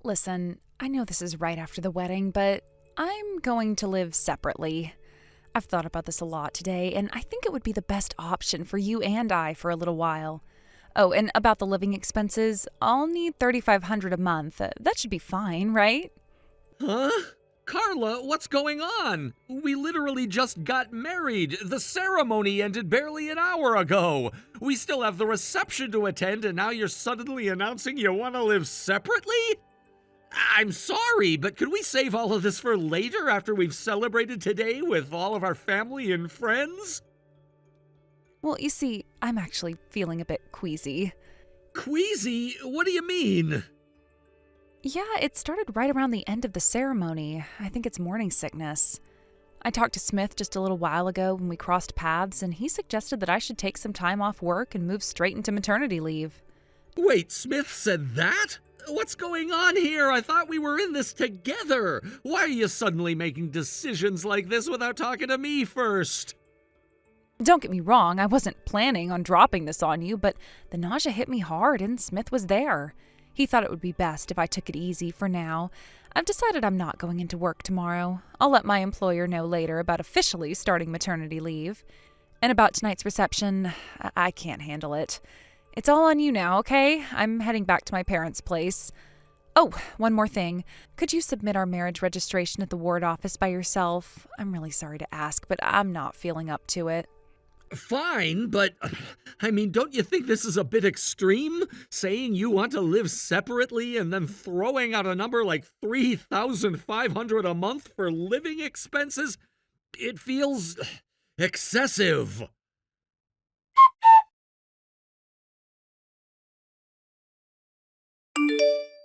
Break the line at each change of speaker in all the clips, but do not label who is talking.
Listen, I know this is right after the wedding, but I'm going to live separately. I've thought about this a lot today, and I think it would be the best option for you and I for a little while. Oh, and about the living expenses, I'll need $3,500 a month. That should be fine, right?
Huh? Carla, what's going on? We literally just got married. The ceremony ended barely an hour ago. We still have the reception to attend, and now you're suddenly announcing you want to live separately? I'm sorry, but could we save all of this for later after we've celebrated today with all of our family and friends?
Well, you see, I'm actually feeling a bit queasy.
Queasy? What do you mean?
Yeah, it started right around the end of the ceremony. I think it's morning sickness. I talked to Smith just a little while ago when we crossed paths, and he suggested that I should take some time off work and move straight into maternity leave.
Wait, Smith said that? What's going on here? I thought we were in this together. Why are you suddenly making decisions like this without talking to me first?
Don't get me wrong, I wasn't planning on dropping this on you, but the nausea hit me hard and Smith was there. He thought it would be best if I took it easy for now. I've decided I'm not going into work tomorrow. I'll let my employer know later about officially starting maternity leave. And about tonight's reception, I can't handle it. It's all on you now, okay? I'm heading back to my parents' place. Oh, one more thing. Could you submit our marriage registration at the ward office by yourself? I'm really sorry to ask, but I'm not feeling up to it.
Fine, but, don't you think this is a bit extreme? Saying you want to live separately and then throwing out a number like $3,500 a month for living expenses? It feels excessive.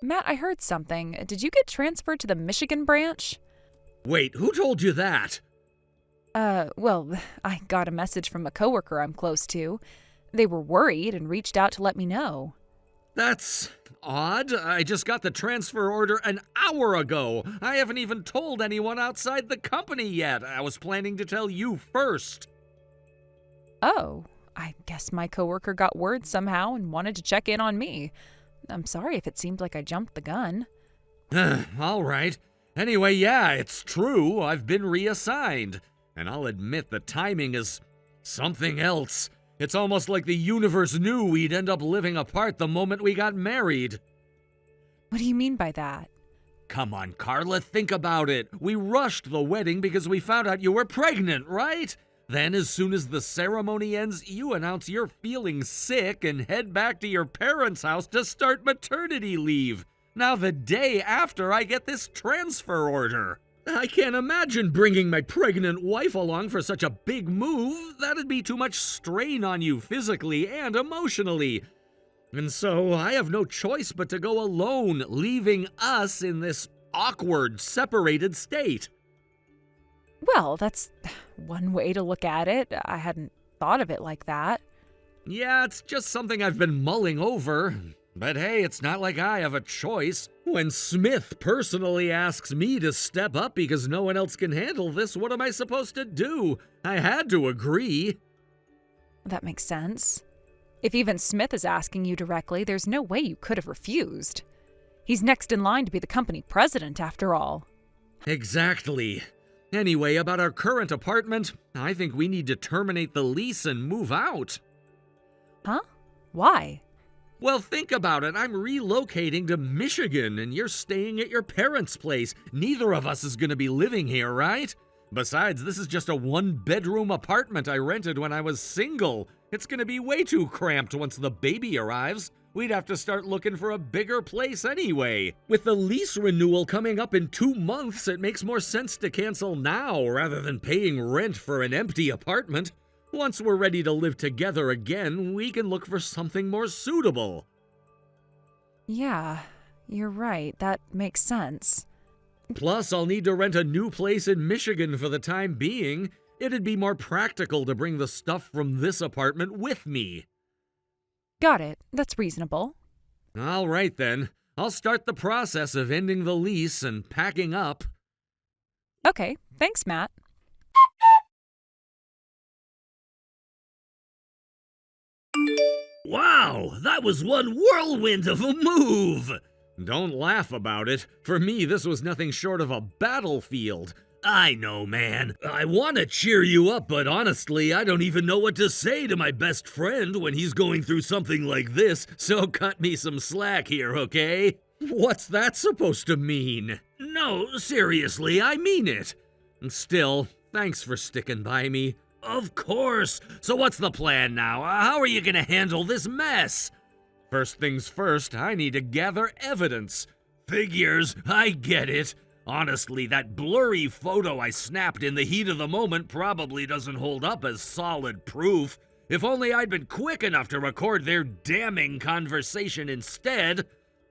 Matt, I heard something. Did you get transferred to the Michigan branch?
Wait, who told you that?
Well, I got a message from a coworker I'm close to. They were worried and reached out to let me know.
That's odd. I just got the transfer order an hour ago. I haven't even told anyone outside the company yet. I was planning to tell you first.
Oh, I guess my coworker got word somehow and wanted to check in on me. I'm sorry if it seemed like I jumped the gun.
All right. Anyway, yeah, it's true. I've been reassigned. And I'll admit the timing is something else. It's almost like the universe knew we'd end up living apart the moment we got married.
What do you mean by that?
Come on, Carla, think about it. We rushed the wedding because we found out you were pregnant, right? Then, as soon as the ceremony ends, you announce you're feeling sick and head back to your parents' house to start maternity leave. Now, the day after, I get this transfer order. I can't imagine bringing my pregnant wife along for such a big move. That'd be too much strain on you physically and emotionally. And so I have no choice but to go alone, leaving us in this awkward, separated state.
Well, that's one way to look at it. I hadn't thought of it like that.
Yeah, it's just something I've been mulling over. But hey, it's not like I have a choice. When Smith personally asks me to step up because no one else can handle this, what am I supposed to do? I had to agree.
That makes sense. If even Smith is asking you directly, there's no way you could have refused. He's next in line to be the company president, after all.
Exactly. Anyway, about our current apartment, I think we need to terminate the lease and move out.
Huh? Why?
Well, think about it. I'm relocating to Michigan, and you're staying at your parents' place. Neither of us is going to be living here, right? Besides, this is just a one-bedroom apartment I rented when I was single. It's going to be way too cramped once the baby arrives. We'd have to start looking for a bigger place anyway. With the lease renewal coming up in 2 months, it makes more sense to cancel now rather than paying rent for an empty apartment. Once we're ready to live together again, we can look for something more suitable.
Yeah, you're right. That makes sense.
Plus, I'll need to rent a new place in Michigan for the time being. It'd be more practical to bring the stuff from this apartment with me.
Got it. That's reasonable.
All right, then. I'll start the process of ending the lease and packing up.
Okay, thanks, Matt.
Wow, that was one whirlwind of a move! Don't laugh about it. For me, this was nothing short of a battlefield. I know, man. I want to cheer you up, but honestly, I don't even know what to say to my best friend when he's going through something like this, so cut me some slack here, okay? What's that supposed to mean? No, seriously, I mean it. Still, thanks for sticking by me. Of course. So what's the plan now? How are you gonna handle this mess? First things first, I need to gather evidence. Figures, I get it. Honestly, that blurry photo I snapped in the heat of the moment probably doesn't hold up as solid proof. If only I'd been quick enough to record their damning conversation instead.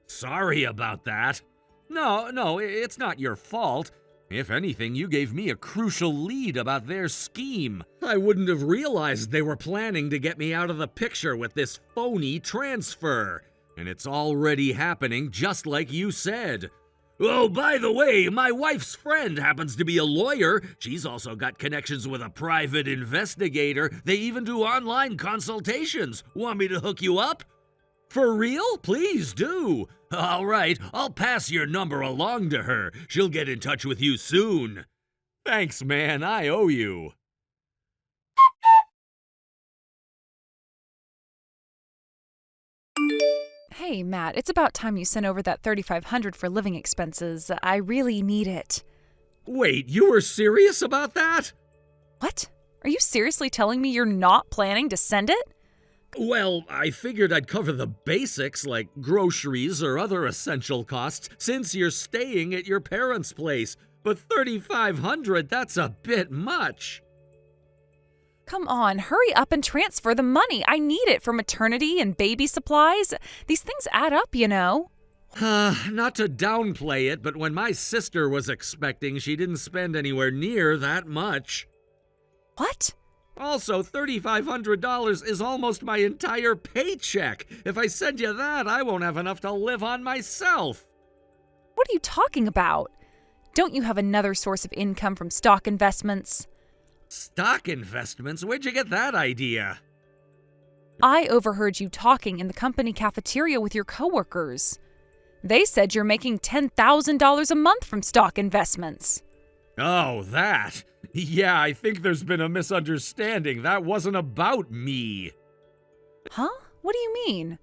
Sorry about that. No, it's not your fault. If anything, you gave me a crucial lead about their scheme. I wouldn't have realized they were planning to get me out of the picture with this phony transfer. And it's already happening just like you said. Oh, by the way, my wife's friend happens to be a lawyer. She's also got connections with a private investigator. They even do online consultations. Want me to hook you up? For real? Please do. All right, I'll pass your number along to her. She'll get in touch with you soon. Thanks, man. I owe you.
Hey, Matt, it's about time you sent over that $3,500 for living expenses. I really need it.
Wait, you were serious about that?
What? Are you seriously telling me you're not planning to send it?
Well, I figured I'd cover the basics like groceries or other essential costs since you're staying at your parents' place. But $3,500, that's a bit much.
Come on, hurry up and transfer the money. I need it for maternity and baby supplies. These things add up, you know.
Not to downplay it, but when my sister was expecting, she didn't spend anywhere near that much.
What?
Also, $3,500 is almost my entire paycheck. If I send you that, I won't have enough to live on myself.
What are you talking about? Don't you have another source of income from stock investments?
Stock investments? Where'd you get that idea?
I overheard you talking in the company cafeteria with your coworkers. They said you're making $10,000 a month from stock investments.
Oh, that. Yeah, I think there's been a misunderstanding. That wasn't about me.
Huh? What do you mean?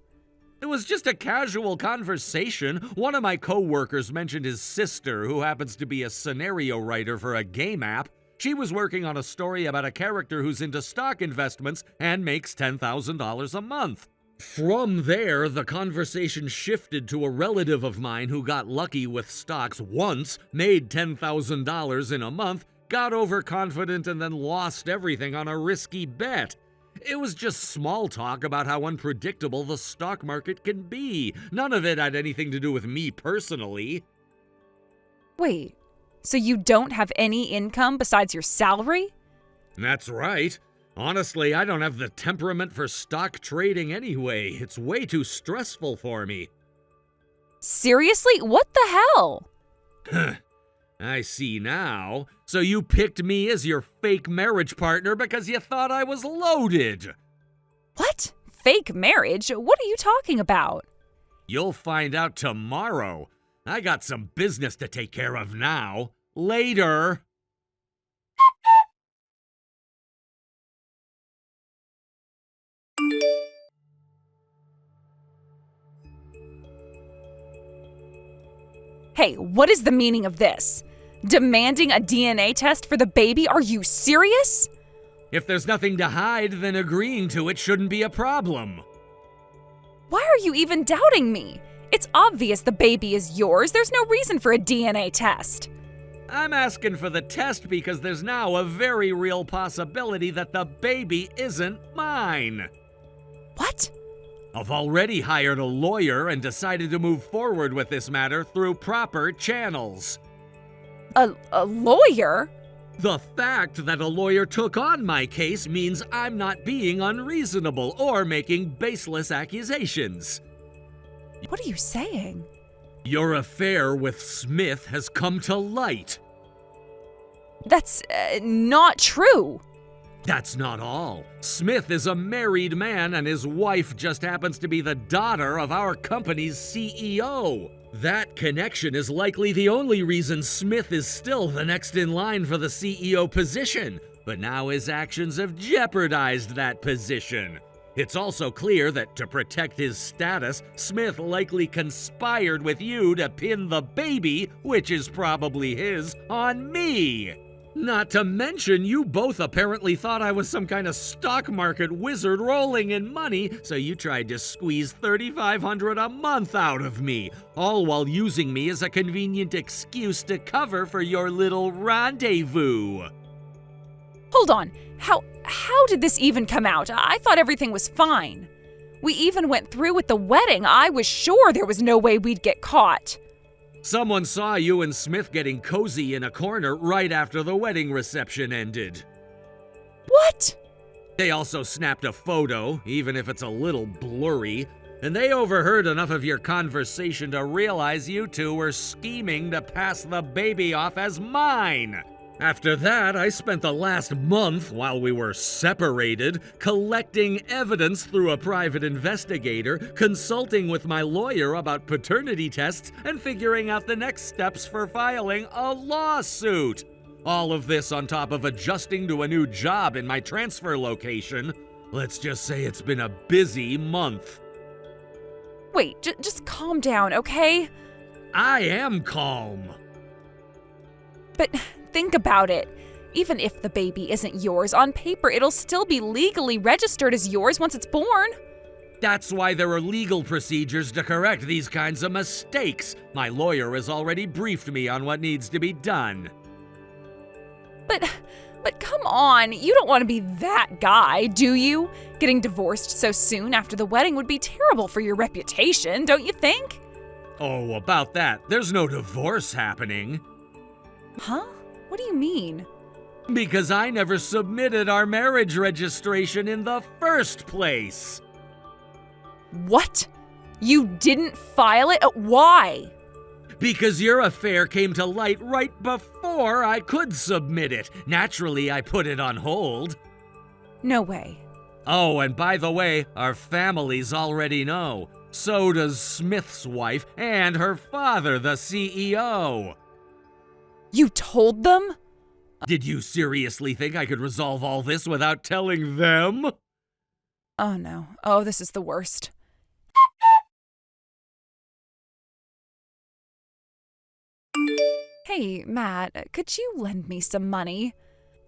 It was just a casual conversation. One of my coworkers mentioned his sister, who happens to be a scenario writer for a game app. She was working on a story about a character who's into stock investments and makes $10,000 a month. From there, the conversation shifted to a relative of mine who got lucky with stocks once, made $10,000 in a month, got overconfident, and then lost everything on a risky bet. It was just small talk about how unpredictable the stock market can be. None of it had anything to do with me personally.
Wait, so you don't have any income besides your salary?
That's right. Honestly, I don't have the temperament for stock trading anyway. It's way too stressful for me.
Seriously? What the hell?
I see now. So you picked me as your fake marriage partner because you thought I was loaded.
What? Fake marriage? What are you talking about?
You'll find out tomorrow. I got some business to take care of now. Later.
Hey, what is the meaning of this? Demanding a DNA test for the baby? Are you serious?
If there's nothing to hide, then agreeing to it shouldn't be a problem.
Why are you even doubting me? It's obvious the baby is yours. There's no reason for a DNA test.
I'm asking for the test because there's now a very real possibility that the baby isn't mine.
What?
I've already hired a lawyer and decided to move forward with this matter through proper channels.
A lawyer?
The fact that a lawyer took on my case means I'm not being unreasonable or making baseless accusations.
What are you saying?
Your affair with Smith has come to light.
That's not true.
That's not all. Smith is a married man and his wife just happens to be the daughter of our company's CEO. That connection is likely the only reason Smith is still the next in line for the CEO position, but now his actions have jeopardized that position. It's also clear that to protect his status, Smith likely conspired with you to pin the baby, which is probably his, on me. Not to mention, you both apparently thought I was some kind of stock market wizard rolling in money, so you tried to squeeze $3,500 a month out of me, all while using me as a convenient excuse to cover for your little rendezvous.
Hold on. How did this even come out? I thought everything was fine. We even went through with the wedding. I was sure there was no way we'd get caught.
Someone saw you and Smith getting cozy in a corner right after the wedding reception ended.
What?
They also snapped a photo, even if it's a little blurry, and they overheard enough of your conversation to realize you two were scheming to pass the baby off as mine. After that, I spent the last month, while we were separated, collecting evidence through a private investigator, consulting with my lawyer about paternity tests, and figuring out the next steps for filing a lawsuit. All of this on top of adjusting to a new job in my transfer location. Let's just say it's been a busy month.
Wait, just calm down, okay?
I am calm.
But think about it. Even if the baby isn't yours, on paper it'll still be legally registered as yours once it's born.
That's why there are legal procedures to correct these kinds of mistakes. My lawyer has already briefed me on what needs to be done.
But come on, you don't want to be that guy, do you? Getting divorced so soon after the wedding would be terrible for your reputation, don't you think?
Oh, about that, there's no divorce happening.
Huh? What do you mean?
Because I never submitted our marriage registration in the first place.
What? You didn't file it? Why?
Because your affair came to light right before I could submit it. Naturally, I put it on hold.
No way.
Oh, and by the way, our families already know. So does Smith's wife and her father, the CEO.
You told them?
Did you seriously think I could resolve all this without telling them?
Oh no. Oh, this is the worst. Hey, Matt, could you lend me some money?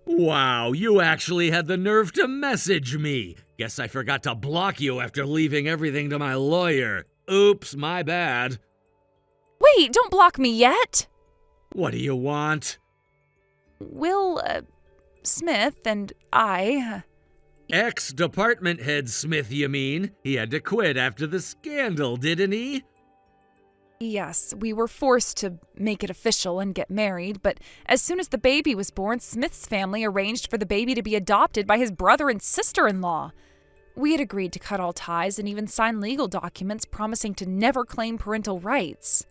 Wow, you actually had the nerve to message me. Guess I forgot to block you after leaving everything to my lawyer. Oops, my bad.
Wait, don't block me yet.
What do you want?
Will, Smith and I...
Ex-department head Smith, you mean? He had to quit after the scandal, didn't he?
Yes, we were forced to make it official and get married, but as soon as the baby was born, Smith's family arranged for the baby to be adopted by his brother and sister-in-law. We had agreed to cut all ties and even sign legal documents promising to never claim parental rights.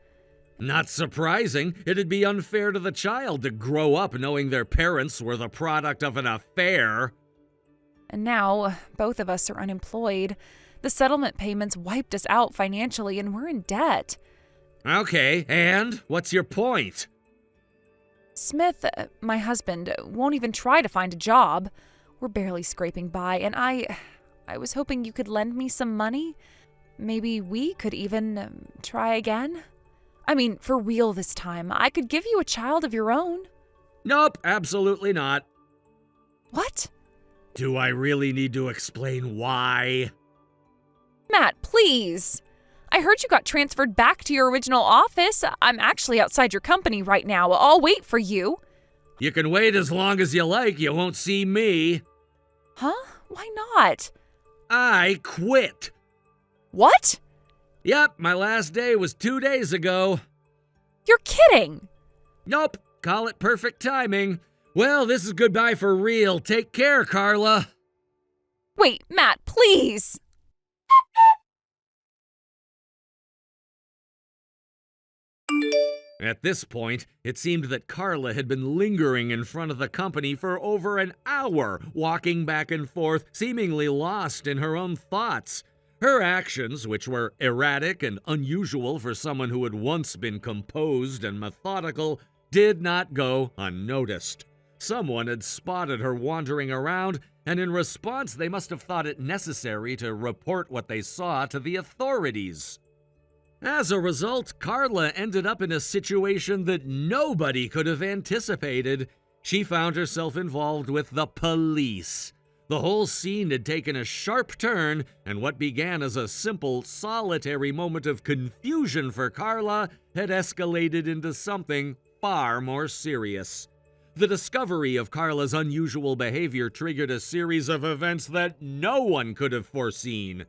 Not surprising. It'd be unfair to the child to grow up knowing their parents were the product of an affair.
And now, both of us are unemployed. The settlement payments wiped us out financially and we're in debt.
Okay, and what's your point?
Smith, my husband, won't even try to find a job. We're barely scraping by, and I was hoping you could lend me some money. Maybe we could even try again? I mean, for real this time. I could give you a child of your own.
Nope, absolutely not.
What?
Do I really need to explain why?
Matt, please. I heard you got transferred back to your original office. I'm actually outside your company right now. I'll wait for you.
You can wait as long as you like. You won't see me.
Huh? Why not?
I quit.
What?
Yep, my last day was 2 days ago.
You're kidding.
Nope, call it perfect timing. Well, this is goodbye for real. Take care, Carla.
Wait, Matt, please.
At this point, it seemed that Carla had been lingering in front of the company for over an hour, walking back and forth, seemingly lost in her own thoughts. Her actions, which were erratic and unusual for someone who had once been composed and methodical, did not go unnoticed. Someone had spotted her wandering around, and in response they must have thought it necessary to report what they saw to the authorities. As a result, Carla ended up in a situation that nobody could have anticipated. She found herself involved with the police. The whole scene had taken a sharp turn, and what began as a simple, solitary moment of confusion for Carla had escalated into something far more serious. The discovery of Carla's unusual behavior triggered a series of events that no one could have foreseen.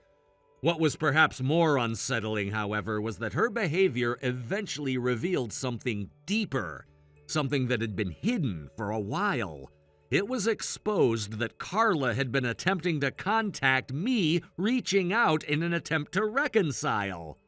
What was perhaps more unsettling, however, was that her behavior eventually revealed something deeper, something that had been hidden for a while. It was exposed that Carla had been attempting to contact me, reaching out in an attempt to reconcile.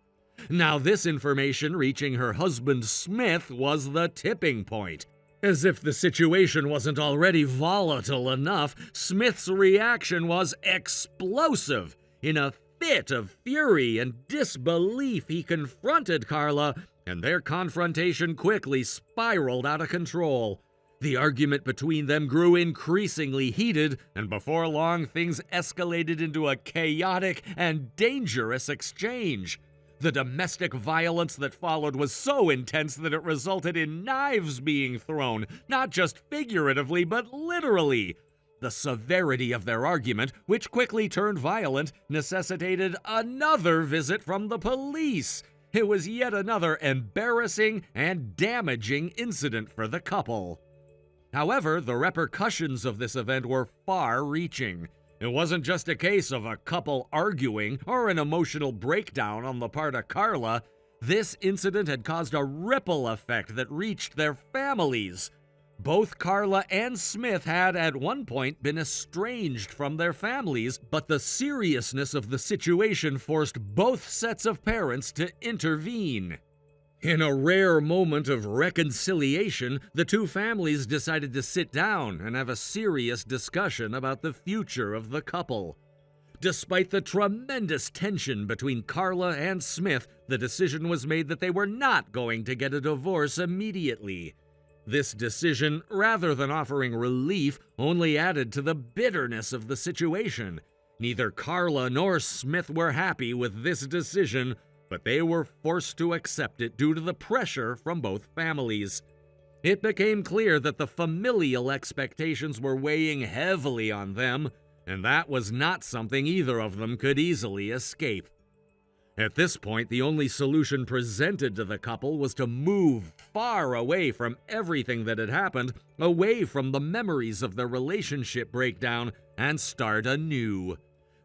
Now, this information reaching her husband Smith was the tipping point. As if the situation wasn't already volatile enough, Smith's reaction was explosive. In a fit of fury and disbelief, he confronted Carla, and their confrontation quickly spiraled out of control. The argument between them grew increasingly heated, and before long, things escalated into a chaotic and dangerous exchange. The domestic violence that followed was so intense that it resulted in knives being thrown, not just figuratively, but literally. The severity of their argument, which quickly turned violent, necessitated another visit from the police. It was yet another embarrassing and damaging incident for the couple. However, the repercussions of this event were far-reaching. It wasn't just a case of a couple arguing or an emotional breakdown on the part of Carla. This incident had caused a ripple effect that reached their families. Both Carla and Smith had at one point been estranged from their families, but the seriousness of the situation forced both sets of parents to intervene. In a rare moment of reconciliation, the two families decided to sit down and have a serious discussion about the future of the couple. Despite the tremendous tension between Carla and Smith, the decision was made that they were not going to get a divorce immediately. This decision, rather than offering relief, only added to the bitterness of the situation. Neither Carla nor Smith were happy with this decision, but they were forced to accept it due to the pressure from both families. It became clear that the familial expectations were weighing heavily on them, and that was not something either of them could easily escape. At this point, the only solution presented to the couple was to move far away from everything that had happened, away from the memories of their relationship breakdown, and start anew.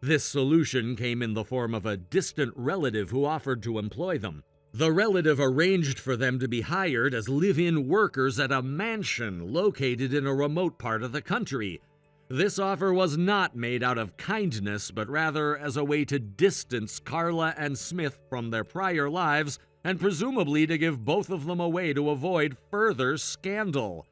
This solution came in the form of a distant relative who offered to employ them. The relative arranged for them to be hired as live-in workers at a mansion located in a remote part of the country. This offer was not made out of kindness, but rather as a way to distance Carla and Smith from their prior lives, and presumably to give both of them away to avoid further scandal.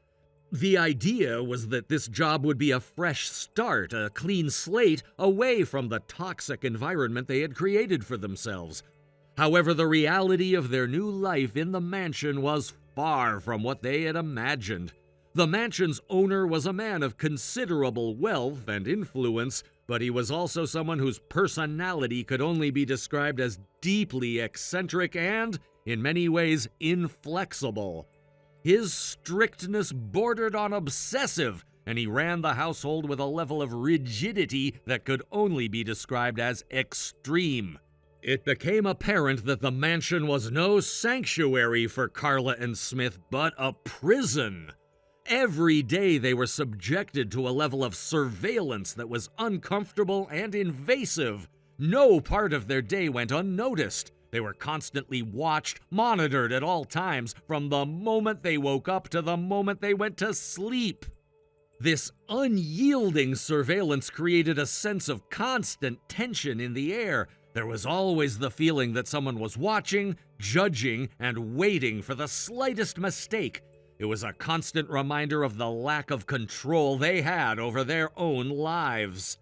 The idea was that this job would be a fresh start, a clean slate, away from the toxic environment they had created for themselves. However, the reality of their new life in the mansion was far from what they had imagined. The mansion's owner was a man of considerable wealth and influence, but he was also someone whose personality could only be described as deeply eccentric and, in many ways, inflexible. His strictness bordered on obsessive, and he ran the household with a level of rigidity that could only be described as extreme. It became apparent that the mansion was no sanctuary for Carla and Smith, but a prison. Every day they were subjected to a level of surveillance that was uncomfortable and invasive. No part of their day went unnoticed. They were constantly watched, monitored at all times, from the moment they woke up to the moment they went to sleep. This unyielding surveillance created a sense of constant tension in the air. There was always the feeling that someone was watching, judging, and waiting for the slightest mistake. It was a constant reminder of the lack of control they had over their own lives.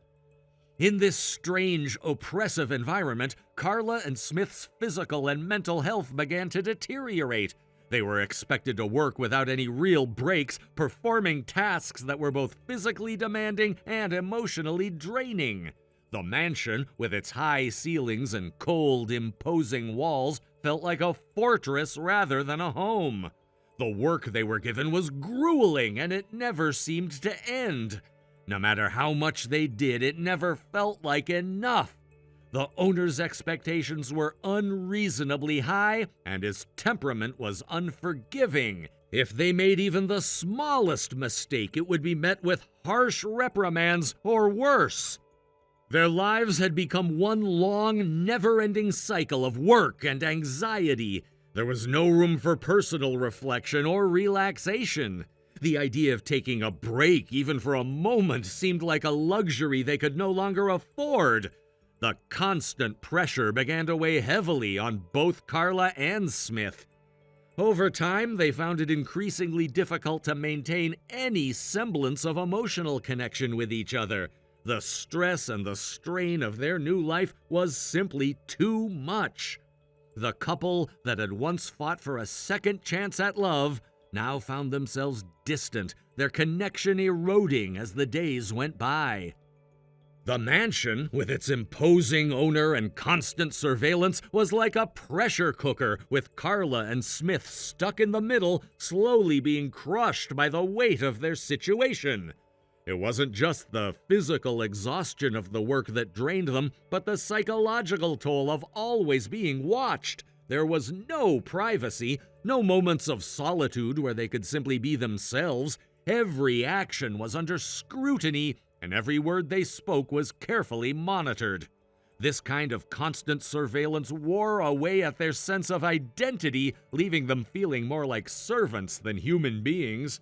In this strange, oppressive environment, Carla and Smith's physical and mental health began to deteriorate. They were expected to work without any real breaks, performing tasks that were both physically demanding and emotionally draining. The mansion, with its high ceilings and cold, imposing walls, felt like a fortress rather than a home. The work they were given was grueling, and it never seemed to end. No matter how much they did, it never felt like enough. The owner's expectations were unreasonably high, and his temperament was unforgiving. If they made even the smallest mistake, it would be met with harsh reprimands or worse. Their lives had become one long, never-ending cycle of work and anxiety. There was no room for personal reflection or relaxation. The idea of taking a break, even for a moment, seemed like a luxury they could no longer afford. The constant pressure began to weigh heavily on both Carla and Smith. Over time, they found it increasingly difficult to maintain any semblance of emotional connection with each other. The stress and the strain of their new life was simply too much. The couple that had once fought for a second chance at love now found themselves distant, their connection eroding as the days went by. The mansion, with its imposing owner and constant surveillance, was like a pressure cooker, with Carla and Smith stuck in the middle, slowly being crushed by the weight of their situation. It wasn't just the physical exhaustion of the work that drained them, but the psychological toll of always being watched. There was no privacy, no moments of solitude where they could simply be themselves. Every action was under scrutiny, and every word they spoke was carefully monitored. This kind of constant surveillance wore away at their sense of identity, leaving them feeling more like servants than human beings.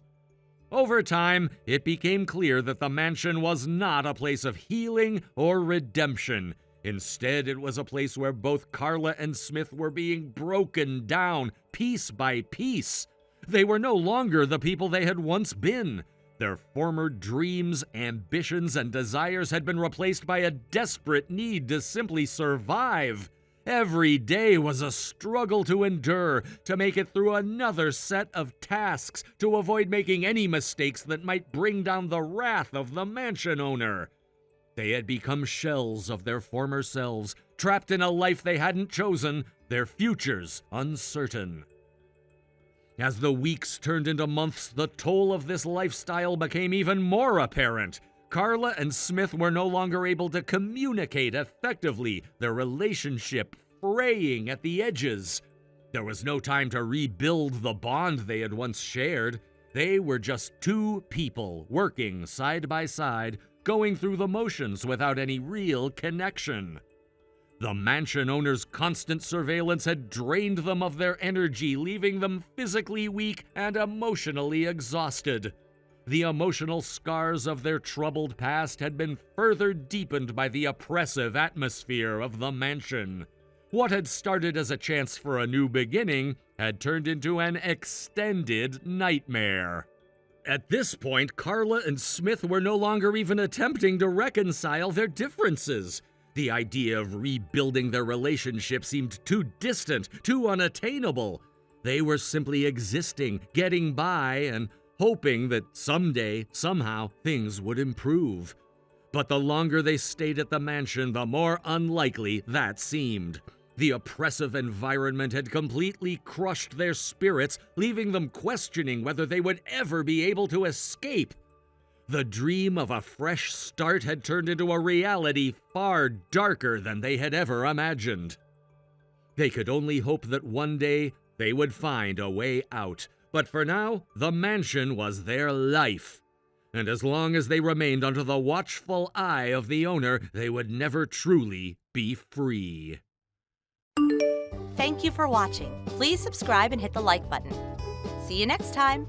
Over time, it became clear that the mansion was not a place of healing or redemption. Instead, it was a place where both Carla and Smith were being broken down, piece by piece. They were no longer the people they had once been. Their former dreams, ambitions, and desires had been replaced by a desperate need to simply survive. Every day was a struggle to endure, to make it through another set of tasks, to avoid making any mistakes that might bring down the wrath of the mansion owner. They had become shells of their former selves, trapped in a life they hadn't chosen, their futures uncertain. As the weeks turned into months, the toll of this lifestyle became even more apparent. Carla and Smith were no longer able to communicate effectively, their relationship fraying at the edges. There was no time to rebuild the bond they had once shared. They were just two people working side by side, going through the motions without any real connection. The mansion owner's constant surveillance had drained them of their energy, leaving them physically weak and emotionally exhausted. The emotional scars of their troubled past had been further deepened by the oppressive atmosphere of the mansion. What had started as a chance for a new beginning had turned into an extended nightmare. At this point, Carla and Smith were no longer even attempting to reconcile their differences. The idea of rebuilding their relationship seemed too distant, too unattainable. They were simply existing, getting by, and hoping that someday, somehow, things would improve. But the longer they stayed at the mansion, the more unlikely that seemed. The oppressive environment had completely crushed their spirits, leaving them questioning whether they would ever be able to escape. The dream of a fresh start had turned into a reality far darker than they had ever imagined. They could only hope that one day they would find a way out. But for now, the mansion was their life. And as long as they remained under the watchful eye of the owner, they would never truly be free.
Thank you for watching. Please subscribe and hit the like button. See you next time.